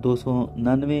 299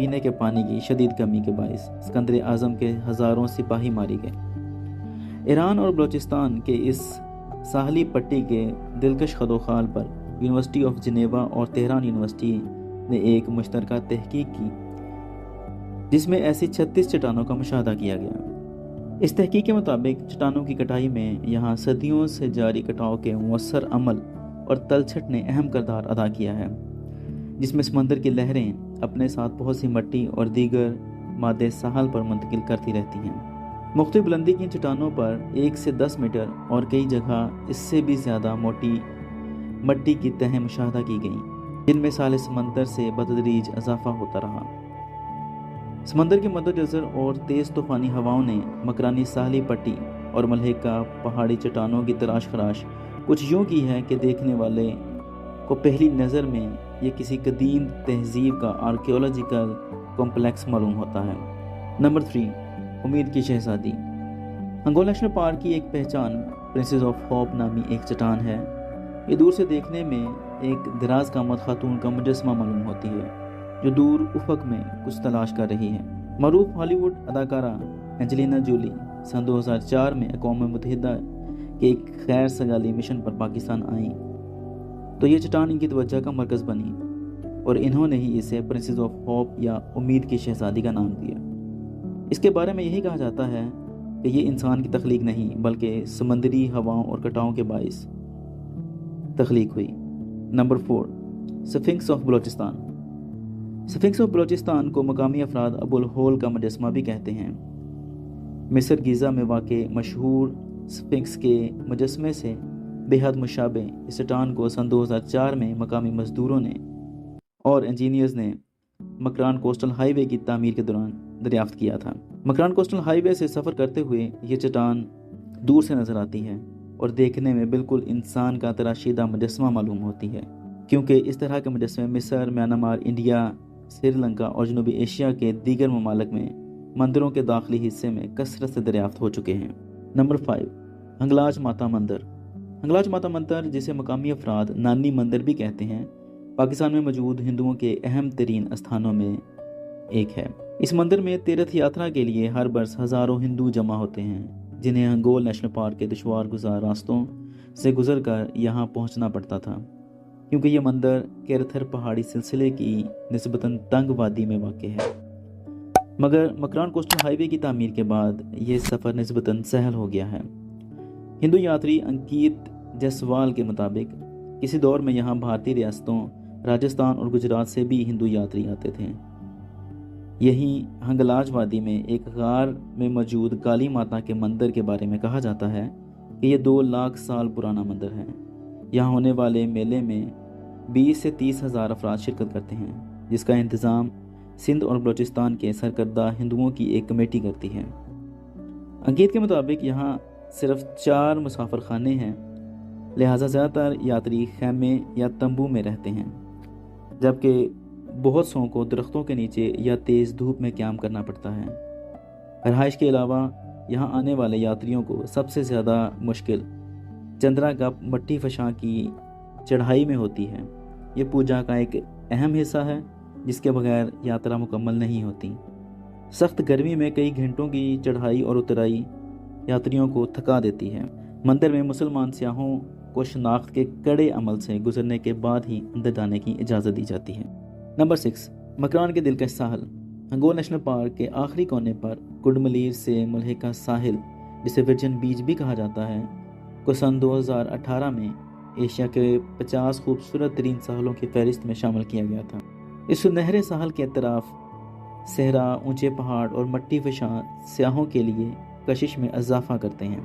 پینے کے پانی کی شدید کمی کے باعث اسکندر اعظم کے ہزاروں سپاہی ماری گئے۔ ایران اور بلوچستان کے اس ساحلی پٹی کے دلکش خدوخال پر یونیورسٹی آف جنیوا اور تہران یونیورسٹی نے ایک مشترکہ تحقیق کی جس میں ایسی 36 چٹانوں کا مشاہدہ کیا گیا۔ اس تحقیق کے مطابق چٹانوں کی کٹائی میں یہاں صدیوں سے جاری کٹاؤ کے مؤثر عمل اور تلچھٹ نے اہم کردار ادا کیا ہے، جس میں سمندر کی لہریں اپنے ساتھ بہت سی مٹی اور دیگر مادے ساحل پر منتقل کرتی رہتی ہیں۔ مختلف بلندی کی چٹانوں پر 1 سے 10 میٹر اور کئی جگہ اس سے بھی زیادہ موٹی مٹی کی تہیں مشاہدہ کی گئیں، جن میں ساحل سمندر سے بتدریج اضافہ ہوتا رہا۔ سمندر کے مد نظر اور تیز طوفانی ہواؤں نے مکرانی ساحلی پٹی اور ملحقہ پہاڑی چٹانوں کی تلاش خراش کچھ یوں کی ہے کہ دیکھنے والے کو پہلی نظر میں یہ کسی قدیم تہذیب کا آرکیولوجیکل کمپلیکس معلوم ہوتا ہے۔ نمبر 3، امید کی شہزادی۔ ہنگول نیشنل پارک کی ایک پہچان پرنسس آف ہوپ نامی ایک چٹان ہے۔ یہ دور سے دیکھنے میں ایک دراز قامت خاتون کا مجسمہ معلوم ہوتی ہے جو دور افق میں کچھ تلاش کر رہی ہے۔ معروف ہالی ووڈ اداکارہ اینجلینا جولی سن 2004 میں اقوام متحدہ کے ایک خیر سگالی مشن پر پاکستان آئیں تو یہ چٹان ان کی توجہ کا مرکز بنی اور انہوں نے ہی اسے پرنسس آف ہوپ یا امید کی شہزادی کا نام دیا۔ اس کے بارے میں یہی کہا جاتا ہے کہ یہ انسان کی تخلیق نہیں بلکہ سمندری ہواؤں اور کٹاؤں کے باعث تخلیق ہوئی۔ Number 4، sphinx of Balochistan. Sphinx of Balochistan کو مقامی افراد ابو الہول کا مجسمہ بھی کہتے ہیں۔ مصر گیزا میں واقع مشہور سفنکس کے مجسمے سے بے حد مشابہ اس چٹان کو سن 2004 میں مقامی مزدوروں نے اور انجینئرز نے مکران کوسٹل ہائی وے کی تعمیر کے دوران دریافت کیا تھا۔ مکران کوسٹل ہائی وے سے سفر کرتے ہوئے یہ چٹان دور سے نظر آتی ہے اور دیکھنے میں بالکل انسان کا تراشیدہ مجسمہ معلوم ہوتی ہے، کیونکہ اس طرح کے مجسمے مصر، میانمار، انڈیا، سری لنکا اور جنوبی ایشیا کے دیگر ممالک میں مندروں کے داخلی حصے میں کثرت سے دریافت ہو چکے ہیں۔ نمبر 5، ہنگلاج ماتا مندر۔ ہنگلاج ماتا مندر، جسے مقامی افراد نانی مندر بھی کہتے ہیں، پاکستان میں موجود ہندوؤں کے اہم ترین استھانوں میں ایک ہے۔ اس مندر میں تیرتھ یاترا کے لیے ہر برس ہزاروں ہندو جمع ہوتے ہیں، جنہیں ہنگول نیشنل پارک کے دشوار گزار راستوں سے گزر کر یہاں پہنچنا پڑتا تھا، کیونکہ یہ مندر کیرتھر پہاڑی سلسلے کی نسبتاً تنگ وادی میں واقع ہے۔ مگر مکران کوسٹل ہائی وے کی تعمیر کے بعد یہ سفر نسبتاً سہل ہو گیا ہے۔ ہندو یاتری انکیت جیسوال کے مطابق کسی دور میں یہاں بھارتی ریاستوں راجستھان اور گجرات سے بھی ہندو یاتری آتے تھے۔ یہیں ہنگلاج وادی میں ایک غار میں موجود کالی ماتا کے مندر کے بارے میں کہا جاتا ہے کہ یہ 2 لاکھ سال پرانا مندر ہے۔ یہاں ہونے والے میلے میں 20 سے 30 ہزار افراد شرکت کرتے ہیں، جس کا انتظام سندھ اور بلوچستان کے سرکردہ ہندوؤں کی ایک کمیٹی کرتی ہے۔ انکیت کے مطابق یہاں صرف 4 مسافر خانے ہیں، لہٰذا زیادہ تر یاتری خیمے یا تمبو میں رہتے ہیں، جبکہ بہت سوں کو درختوں کے نیچے یا تیز دھوپ میں قیام کرنا پڑتا ہے۔ رہائش کے علاوہ یہاں آنے والے یاتریوں کو سب سے زیادہ مشکل چندرا گپ مٹی فشاں کی چڑھائی میں ہوتی ہے۔ یہ پوجا کا ایک اہم حصہ ہے جس کے بغیر یاترا مکمل نہیں ہوتی۔ سخت گرمی میں کئی گھنٹوں کی چڑھائی اور اترائی یاتریوں کو تھکا دیتی ہے۔ مندر میں مسلمان سیاحوں کو شناخت کے کڑے عمل سے گزرنے کے بعد ہی اندر جانے کی اجازت دی جاتی ہے۔ نمبر 6، مکران کے دلکش ساحل۔ ہنگول نیشنل پارک کے آخری کونے پر کڈملیر سے ملحقہ ساحل، جسے ورجن بیچ بھی کہا جاتا ہے، کو سن 2018 میں ایشیا کے 50 خوبصورت ترین ساحلوں کی فہرست میں شامل کیا گیا تھا۔ اس سنہرے ساحل کے اطراف صحرا، اونچے پہاڑ اور مٹی فشاں سیاحوں کے لیے کشش میں اضافہ کرتے ہیں،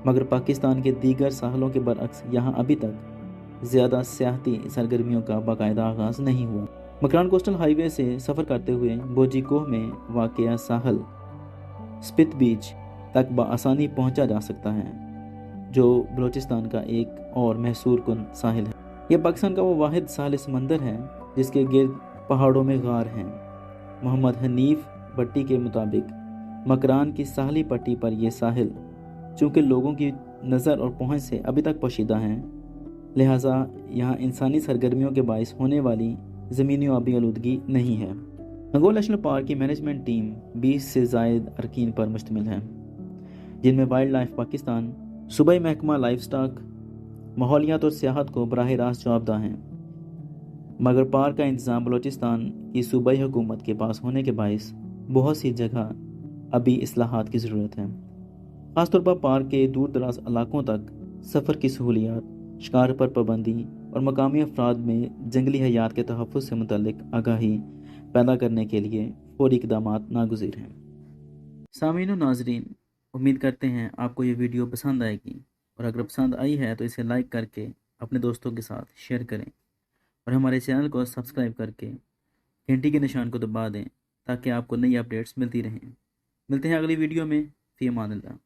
مگر پاکستان کے دیگر ساحلوں کے برعکس یہاں ابھی تک زیادہ سیاحتی سرگرمیوں کا باقاعدہ آغاز نہیں ہوا۔ مکران کوسٹل ہائی وے سے سفر کرتے ہوئے بوجی کوہ میں واقع ساحل سپت بیچ تک بآسانی پہنچا جا سکتا ہے، جو بلوچستان کا ایک اور محصور کن ساحل ہے۔ یہ پاکستان کا وہ واحد ساحل سمندر ہے جس کے گرد پہاڑوں میں غار ہیں۔ محمد حنیف بٹی کے مطابق مکران کی ساحلی پٹی پر یہ ساحل چونکہ لوگوں کی نظر اور پہنچ سے ابھی تک پوشیدہ ہیں، لہٰذا یہاں انسانی سرگرمیوں کے باعث ہونے والی زمینی و آبی آلودگی نہیں ہے۔ گنگول نیشنل پارک کی مینجمنٹ ٹیم 20 سے زائد ارکین پر مشتمل ہے، جن میں وائلڈ لائف پاکستان، صوبائی محکمہ لائف سٹاک، ماحولیات اور سیاحت کو براہ راست جوابدہ ہیں، مگر پارک کا انتظام بلوچستان کی صوبائی حکومت کے پاس ہونے کے باعث بہت سی جگہ ابھی اصلاحات کی ضرورت ہے، خاص طور پر پارک کے دور دراز علاقوں تک سفر کی سہولیات، شکار پر پابندی اور مقامی افراد میں جنگلی حیات کے تحفظ سے متعلق آگاہی پیدا کرنے کے لیے فوری اقدامات ناگزیر ہیں۔ سامعین و ناظرین، امید کرتے ہیں آپ کو یہ ویڈیو پسند آئے گی، اور اگر پسند آئی ہے تو اسے لائک کر کے اپنے دوستوں کے ساتھ شیئر کریں، اور ہمارے چینل کو سبسکرائب کر کے گھنٹی کے نشان کو دبا دیں تاکہ آپ کو نئی اپڈیٹس ملتی رہیں۔ ملتے ہیں اگلی ویڈیو میں۔ فی امان اللہ۔